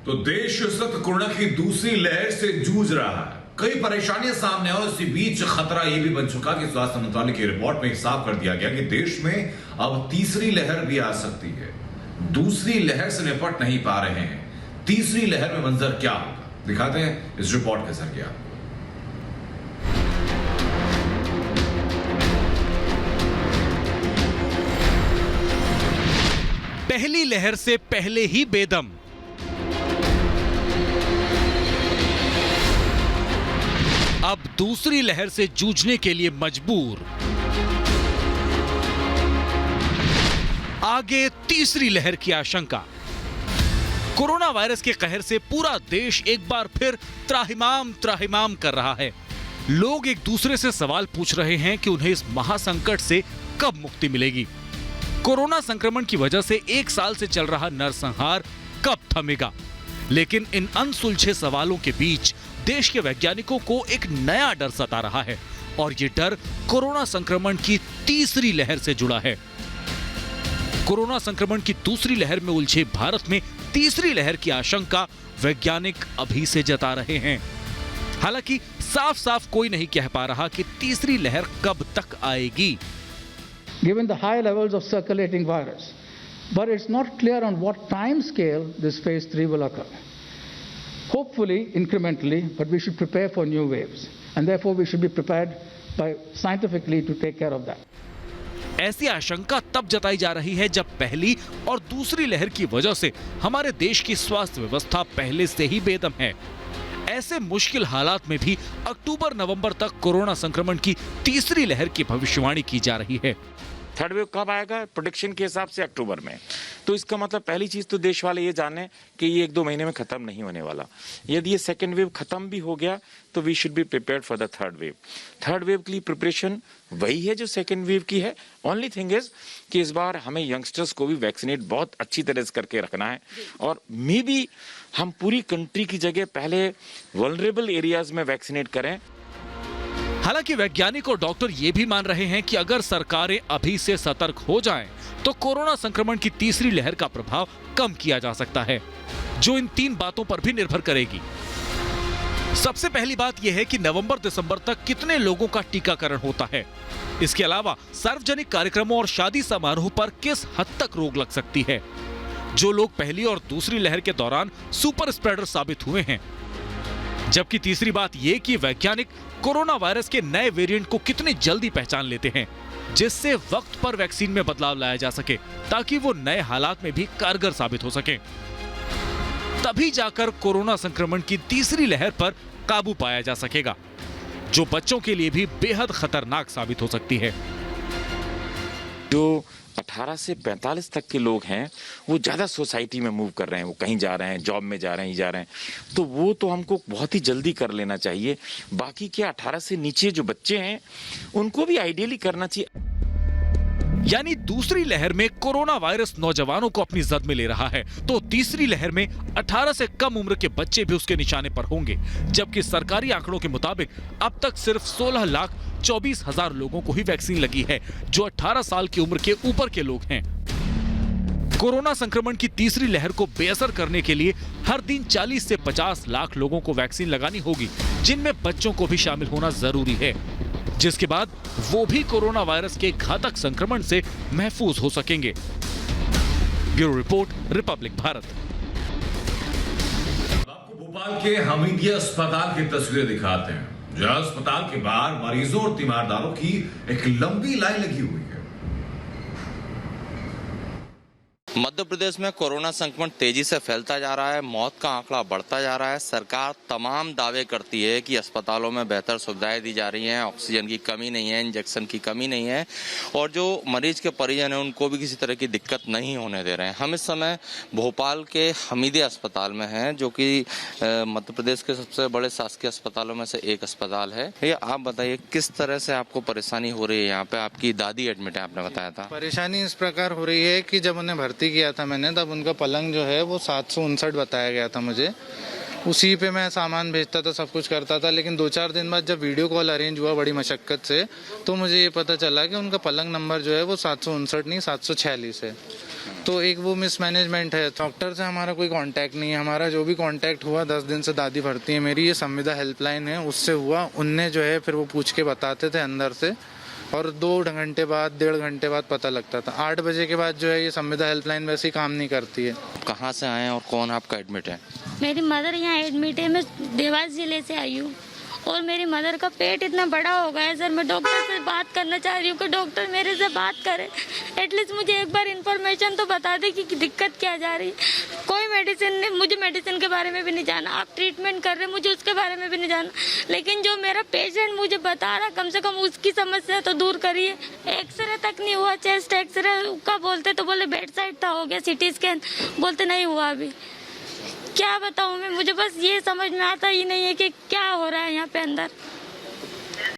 तो देश इस वक्त कोरोना की दूसरी लहर से जूझ रहा है। कई परेशानियां सामने और इसी बीच खतरा यह भी बन चुका कि स्वास्थ्य मंत्रालय की रिपोर्ट में साफ कर दिया गया कि देश में अब तीसरी लहर भी आ सकती है। दूसरी लहर से निपट नहीं पा रहे हैं, तीसरी लहर में मंजर क्या होगा, दिखाते हैं इस रिपोर्ट के जरिए आपको। पहली लहर से पहले ही बेदम, अब दूसरी लहर से जूझने के लिए मजबूर। आगे तीसरी लहर की आशंका। कोरोना वायरस के कहर से पूरा देश एक बार फिर त्राहिमाम त्राहिमाम कर रहा है। लोग एक दूसरे से सवाल पूछ रहे हैं कि उन्हें इस महासंकट से कब मुक्ति मिलेगी। कोरोना संक्रमण की वजह से एक साल से चल रहा नरसंहार कब थमेगा। लेकिन इन अनसुलझे सवालों के बीच देश के वैज्ञानिकों को एक नया डर सता रहा है और ये डर कोरोना संक्रमण की तीसरी लहर से जुड़ा है। कोरोना संक्रमण की दूसरी लहर में उलझे भारत में तीसरी लहर की आशंका वैज्ञानिक अभी से जता रहे हैं। हालांकि साफ साफ कोई नहीं कह पा रहा कि तीसरी लहर कब तक आएगी। Given the high levels of circulating virus, but it's not clear on what time scale this phase 3 will occur. Hopefully incrementally, but we should prepare for new waves, and therefore we should be prepared by scientifically to take care of that. ऐसी आशंका तब जताई जा रही है जब पहली और दूसरी लहर की वजह से हमारे देश की स्वास्थ्य व्यवस्था पहले से ही बेदम है। ऐसे मुश्किल हालात में भी अक्टूबर-नवंबर तक कोरोना संक्रमण की तीसरी लहर की भविष्यवाणी की जा रही है। थर्ड वेव कब आएगा? प्रेडिक्शन के हिसाब से अक्टूबर में। तो इसका मतलब पहली चीज तो देश वाले ये जाने कि ये 1-2 महीने में खत्म नहीं होने वाला। यदि ये सेकेंड वेव खत्म भी हो गया तो we should be prepared for the third wave. Third wave के लिए प्रिपरेशन वही है जो सेकेंड वेव की है। ओनली थिंग इज कि इस बार हमें यंगस्टर्स को भी वैक्सीनेट बहुत अच्छी तरह से करके रखना है और मे बी हम पूरी कंट्री की जगह पहले वल्नरेबल एरियाज में वैक्सीनेट करें। हालांकि वैज्ञानिक और डॉक्टर ये भी मान रहे हैं कि अगर सरकारें अभी से सतर्क हो जाएं, तो कोरोना संक्रमण की तीसरी लहर का प्रभाव कम किया जा सकता है, जो इन 3 बातों पर भी निर्भर करेगी। सबसे पहली बात यह है कि नवंबर-दिसंबर तक कितने लोगों का टीकाकरण होता है। इसके अलावा सार्वजनिक कार्यक्रमों और शादी समारोह पर किस हद तक रोक लग सकती है। जो लोग पहली और दूसरी लहर के दौरान सुपर स्प्रेडर साबित हुए हैं। जबकि तीसरी बात यह कि वैज्ञानिक कोरोना वायरस के नए वेरिएंट को कितनी जल्दी पहचान लेते हैं, जिससे वक्त पर वैक्सीन में बदलाव लाया जा सके ताकि वो नए हालात में भी कारगर साबित हो सके। तभी जाकर कोरोना संक्रमण की तीसरी लहर पर काबू पाया जा सकेगा, जो बच्चों के लिए भी बेहद खतरनाक साबित हो सकती है। जो 18 से 45 तक के लोग हैं वो ज़्यादा सोसाइटी में मूव कर रहे हैं, वो कहीं जा रहे हैं, जॉब में जा रहे हैं, तो वो तो हमको बहुत ही जल्दी कर लेना चाहिए। बाकी के 18 से नीचे जो बच्चे हैं उनको भी आइडियली करना चाहिए। यानी दूसरी लहर में कोरोना वायरस नौजवानों को अपनी जद में ले रहा है, तो तीसरी लहर में 18 से कम उम्र के बच्चे भी उसके निशाने पर होंगे। जबकि सरकारी आंकड़ों के मुताबिक अब तक सिर्फ 16,24,000 लोगों को ही वैक्सीन लगी है, जो 18 साल की उम्र के ऊपर के लोग हैं। कोरोना संक्रमण की तीसरी लहर को बेअसर करने के लिए हर दिन 40 से 50 लाख लोगों को वैक्सीन लगानी होगी, जिनमें बच्चों को भी शामिल होना जरूरी है, जिसके बाद वो भी कोरोना वायरस के घातक संक्रमण से महफूज हो सकेंगे। Bureau report, Republic Bharat. आपको भोपाल के हमीदिया अस्पताल की तस्वीरें दिखाते हैं, जहां अस्पताल के बाहर मरीजों और तीमारदारों की एक लंबी लाइन लगी हुई है। मध्य प्रदेश में कोरोना संक्रमण तेजी से फैलता जा रहा है, मौत का आंकड़ा बढ़ता जा रहा है। सरकार तमाम दावे करती है कि अस्पतालों में बेहतर सुविधाएं दी जा रही हैं, ऑक्सीजन की कमी नहीं है, इंजेक्शन की कमी नहीं है और जो मरीज के परिजन हैं उनको भी किसी तरह की दिक्कत नहीं होने दे रहे हैं। हम इस समय भोपाल के हमीदिया अस्पताल में हैं, जो कि मध्य प्रदेश के सबसे बड़े शासकीय अस्पतालों में से एक अस्पताल है। ये आप बताइए किस तरह से आपको परेशानी हो रही है? यहाँ पे आपकी दादी एडमिट है, आपने बताया था। परेशानी इस प्रकार हो रही है कि जब उन्हें भर्ती किया था मैंने, तब उनका पलंग जो है वो 759 बताया गया था मुझे। उसी पे मैं सामान भेजता था, सब कुछ करता था, लेकिन 2-4 दिन बाद जब वीडियो कॉल अरेंज हुआ बड़ी मशक्कत से, तो मुझे ये पता चला कि उनका पलंग नंबर जो है वो 759 नहीं 746 है। तो एक वो मिसमैनेजमेंट है। डॉक्टर से हमारा कोई कांटेक्ट नहीं है। हमारा जो भी कांटेक्ट हुआ 10 दिन से दादी भर्ती है मेरी, ये संविदा हेल्पलाइन है उससे हुआ। उनने जो है फिर वो पूछ के बताते थे अंदर से, और 2 घंटे बाद 1.5 घंटे बाद पता लगता था। 8 बजे के बाद जो है ये संविदा हेल्पलाइन वैसे ही काम नहीं करती है। कहाँ से आए हैं और कौन आपका एडमिट है? मेरी मदर यहाँ एडमिट है। मैं देवास जिले से आई हूँ और मेरी मदर का पेट इतना बड़ा हो गया है सर। मैं डॉक्टर से बात करना चाह रही हूँ कि डॉक्टर मेरे से बात करे, एटलीस्ट मुझे एक बार इन्फॉर्मेशन तो बता दे कि दिक्कत क्या जा रही है। कोई मेडिसिन नहीं, मुझे मेडिसिन के बारे में भी नहीं जाना। आप ट्रीटमेंट कर रहे हैं, मुझे उसके बारे में भी नहीं जाना। लेकिन जो मेरा पेशेंट मुझे बता रहा, कम से कम उसकी समस्या तो दूर करिए। एक्सरे तक नहीं हुआ, चेस्ट एक्सरे का बोलते तो बोले बेड साइड था, हो गया। CT स्कैन बोलते नहीं हुआ अभी। क्या बताऊं मैं, मुझे बस ये समझ में आता ही नहीं है कि क्या हो रहा है यहाँ पे अंदर।